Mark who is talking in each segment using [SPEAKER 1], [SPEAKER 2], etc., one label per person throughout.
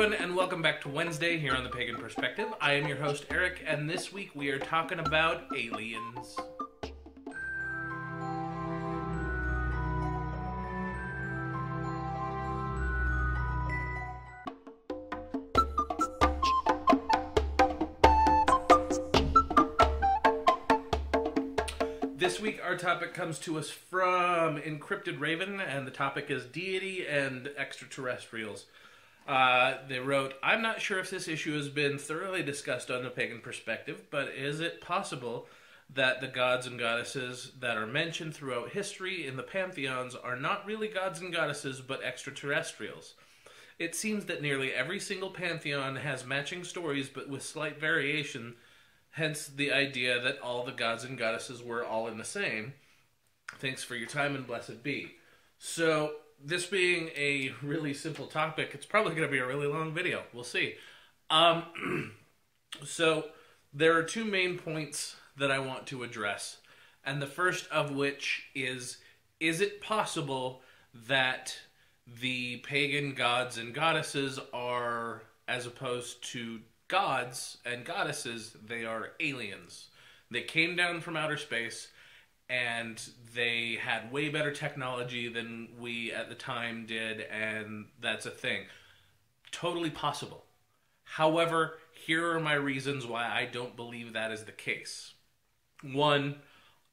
[SPEAKER 1] everyone, and welcome back to Wednesday here on the Pagan Perspective. I am your host, Eric, and this week we are talking about aliens. This week our topic comes to us from Encrypted Raven, and the topic is deity and extraterrestrials. They wrote, I'm not sure if this issue has been thoroughly discussed on the Pagan Perspective, but is it possible that the gods and goddesses that are mentioned throughout history in the pantheons are not really gods and goddesses, but extraterrestrials? It seems that nearly every single pantheon has matching stories, but with slight variation, hence the idea that all the gods and goddesses were all in the same. Thanks for your time and blessed be. So, this being a really simple topic, it's probably going to be a really long video. We'll see. So, there are two main points that I want to address. And the first of which is it possible that the pagan gods and goddesses are, as opposed to gods and goddesses, they are aliens? They came down from outer space, and they had way better technology than we at the time did, and that's a thing. Totally possible. However, here are my reasons why I don't believe that is the case. One,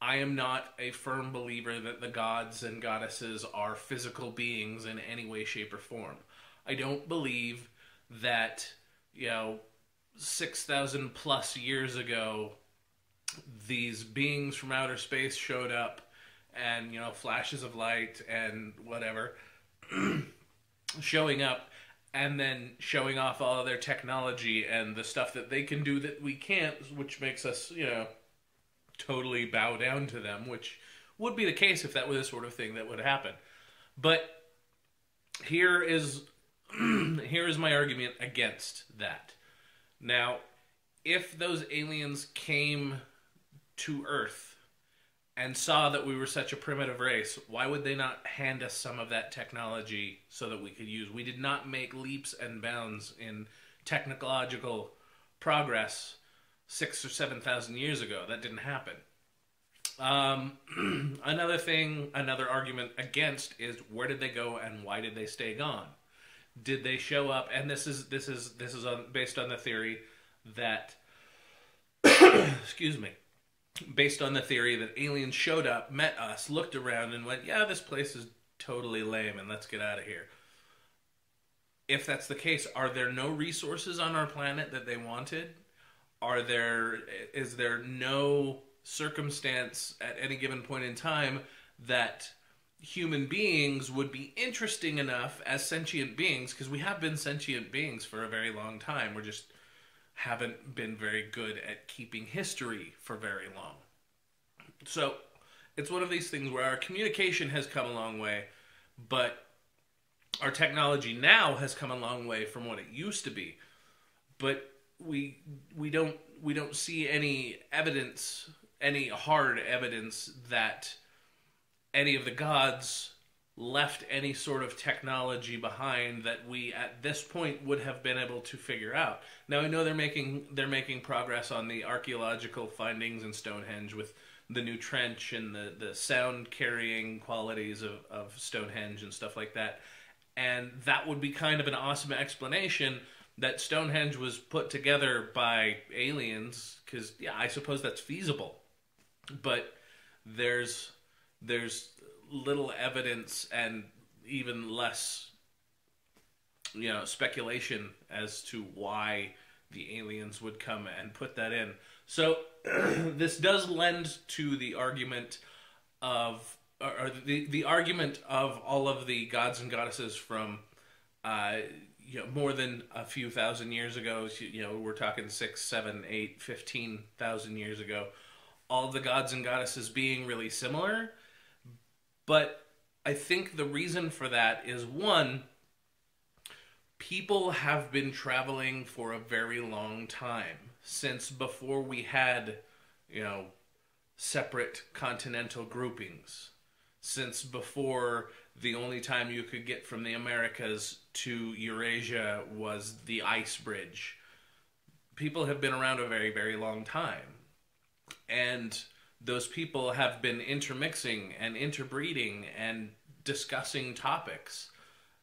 [SPEAKER 1] I am not a firm believer that the gods and goddesses are physical beings in any way, shape, or form. I don't believe that, 6,000 plus years ago, these beings from outer space showed up and, flashes of light and whatever, showing up and then showing off all of their technology and the stuff that they can do that we can't, which makes us, totally bow down to them, which would be the case if that were the sort of thing that would happen. But here is my argument against that. Now, if those aliens came to Earth and saw that we were such a primitive race, why would they not hand us some of that technology so that we could use? We did not make leaps and bounds in technological progress 6,000 or 7,000 years ago. That didn't happen. Another argument against is, where did they go and why did they stay gone? Did they show up? And this is based on the theory that excuse me, based on the theory that aliens showed up, met us, looked around, and went, yeah, this place is totally lame, and let's get out of here. If that's the case, are there no resources on our planet that they wanted? Is there no circumstance at any given point in time that human beings would be interesting enough as sentient beings, because we have been sentient beings for a very long time, we just haven't been very good at keeping history for very long. So it's one of these things where our communication has come a long way, but our technology now has come a long way from what it used to be. But we don't see any evidence, any hard evidence that any of the gods left any sort of technology behind that we at this point would have been able to figure out. Now, I know they're making progress on the archaeological findings in Stonehenge with the new trench and the sound carrying qualities of Stonehenge and stuff like that. And that would be kind of an awesome explanation that Stonehenge was put together by aliens, because, yeah, I suppose that's feasible. But there's little evidence and even less, speculation as to why the aliens would come and put that in. So this does lend to the argument of, or the argument of all of the gods and goddesses from, more than a few thousand years ago. We're talking 6, 7, 8, 15,000 years ago. All of the gods and goddesses being really similar. But I think the reason for that is, one, people have been traveling for a very long time, since before we had, separate continental groupings, since before the only time you could get from the Americas to Eurasia was the ice bridge. People have been around a very, very long time. And those people have been intermixing and interbreeding and discussing topics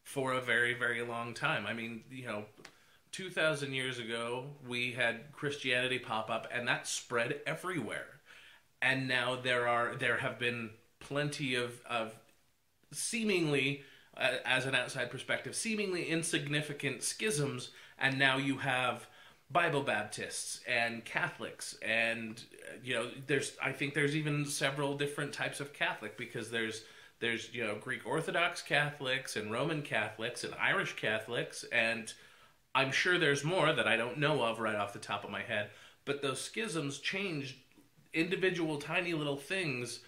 [SPEAKER 1] for a very, very long time. I mean, 2,000 years ago, we had Christianity pop up, and that spread everywhere. And now there have been plenty of seemingly, as an outside perspective, seemingly insignificant schisms, and now you have Bible Baptists and Catholics, and I think there's even several different types of Catholic, because there's Greek Orthodox Catholics and Roman Catholics and Irish Catholics, and I'm sure there's more that I don't know of right off the top of my head. But those schisms changed individual tiny little things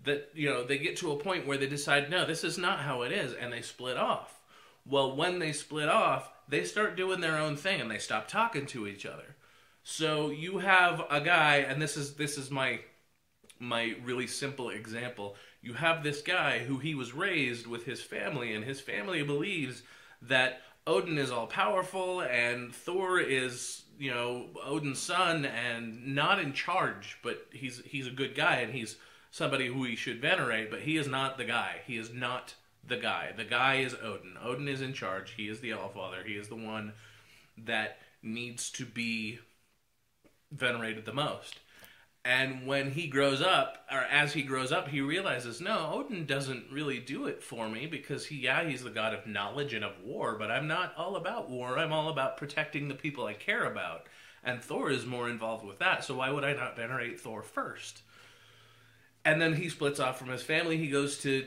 [SPEAKER 1] that they get to a point where they decide, no, this is not how it is, and they split off. Well, when they split off, they start doing their own thing, and they stop talking to each other. So you have a guy, and this is my really simple example. You have this guy who he was raised with his family, and his family believes that Odin is all powerful, and Thor is, Odin's son, and not in charge, but he's a good guy, and he's somebody who we should venerate, but he is not the guy. He is not the guy. The guy is Odin. Odin is in charge. He is the Allfather. He is the one that needs to be venerated the most. And when he grows up, or as he grows up, he realizes, no, Odin doesn't really do it for me, because he's the god of knowledge and of war, but I'm not all about war. I'm all about protecting the people I care about. And Thor is more involved with that, so why would I not venerate Thor first? And then he splits off from his family. He goes to,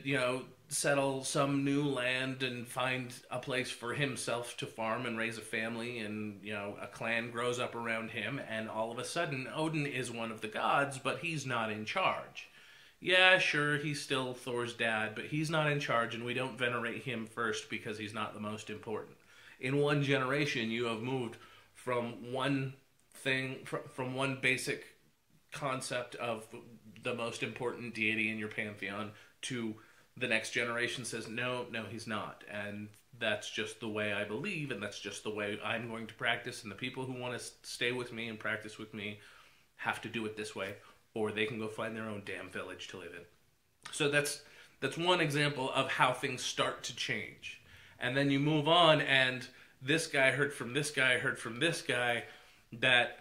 [SPEAKER 1] settle some new land and find a place for himself to farm and raise a family, and a clan grows up around him, and all of a sudden Odin is one of the gods, but he's not in charge. Yeah, sure, he's still Thor's dad, but he's not in charge, and we don't venerate him first because he's not the most important. In one generation, you have moved from one thing, from one basic concept of the most important deity in your pantheon to the next generation says, no, he's not. And that's just the way I believe, and that's just the way I'm going to practice, and the people who want to stay with me and practice with me have to do it this way, or they can go find their own damn village to live in. So that's one example of how things start to change. And then you move on, and this guy heard from this guy, heard from this guy, that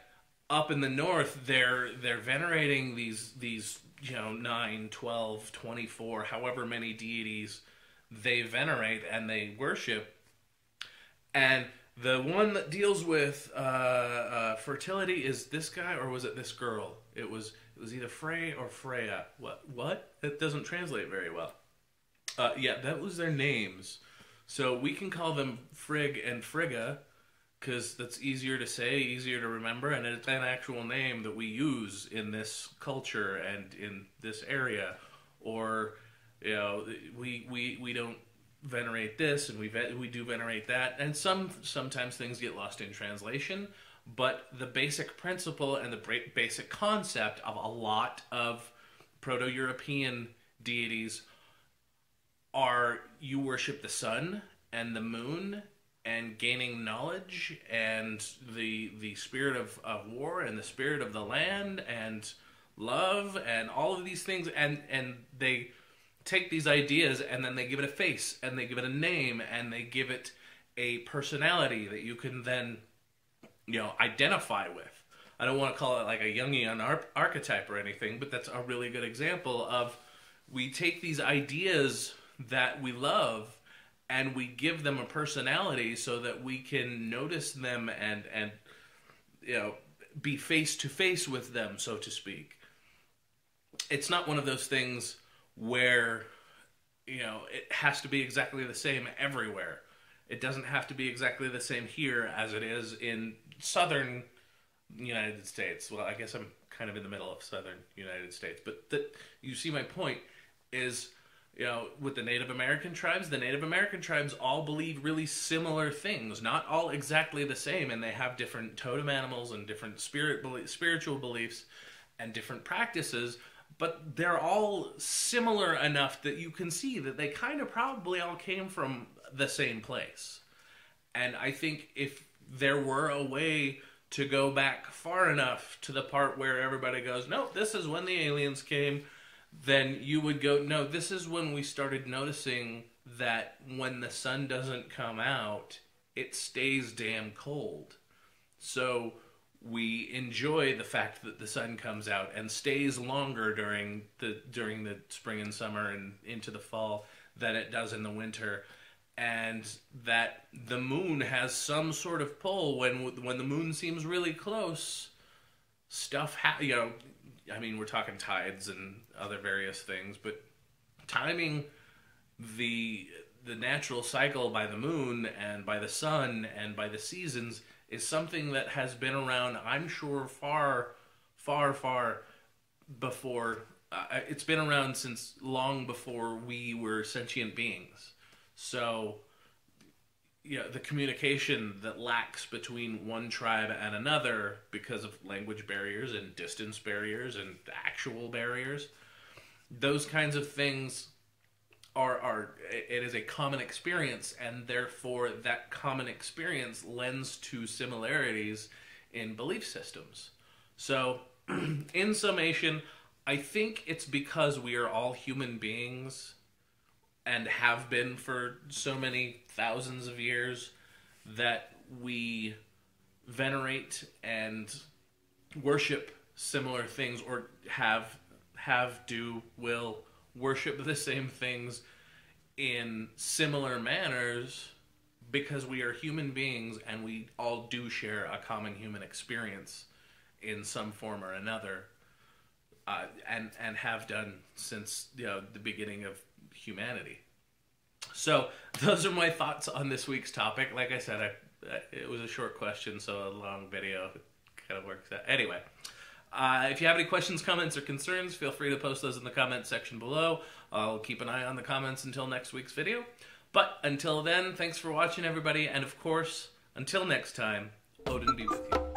[SPEAKER 1] up in the north, they're venerating these 9, 12, 24, however many deities they venerate and they worship. And the one that deals with fertility is this guy, or was it this girl? It was either Frey or Freya. What? That doesn't translate very well. Yeah, that was their names. So we can call them Frigg and Frigga, because that's easier to say, easier to remember, and it's an actual name that we use in this culture and in this area. Or, we don't venerate this, and we do venerate that, and sometimes things get lost in translation. But the basic principle and the basic concept of a lot of Proto-European deities are you worship the sun and the moon and gaining knowledge and the spirit of war and the spirit of the land and love and all of these things, and they take these ideas and then they give it a face and they give it a name and they give it a personality that you can then identify with. I don't want to call it like a Jungian archetype or anything, but that's a really good example of we take these ideas that we love and we give them a personality so that we can notice them and be face to face with them, so to speak. It's not one of those things where it has to be exactly the same everywhere. It doesn't have to be exactly the same here as it is in southern United States. Well, I guess I'm kind of in the middle of southern United States, but you see my point is, with the Native American tribes all believe really similar things, not all exactly the same, and they have different totem animals and different spiritual beliefs and different practices, but they're all similar enough that you can see that they kind of probably all came from the same place. And I think if there were a way to go back far enough to the part where everybody goes, no, this is when the aliens came, then you would go, no, this is when we started noticing that when the sun doesn't come out, it stays damn cold. So we enjoy the fact that the sun comes out and stays longer during the spring and summer and into the fall than it does in the winter. And that the moon has some sort of pull when the moon seems really close. I mean, we're talking tides and other various things, but timing the natural cycle by the moon and by the sun and by the seasons is something that has been around, I'm sure, far, far, far before. It's been around since long before we were sentient beings. So, the communication that lacks between one tribe and another because of language barriers and distance barriers and actual barriers, those kinds of things it is a common experience, and therefore that common experience lends to similarities in belief systems. So, in summation, I think it's because we are all human beings and have been for so many thousands of years that we venerate and worship similar things, or will worship the same things in similar manners, because we are human beings and we all do share a common human experience in some form or another, and have done since the beginning of humanity. So those are my thoughts on this week's topic. Like I said, it was a short question, so a long video kind of works out. Anyway, if you have any questions, comments, or concerns, feel free to post those in the comments section below. I'll keep an eye on the comments until next week's video. But until then, thanks for watching, everybody, and of course, until next time, Odin be with you.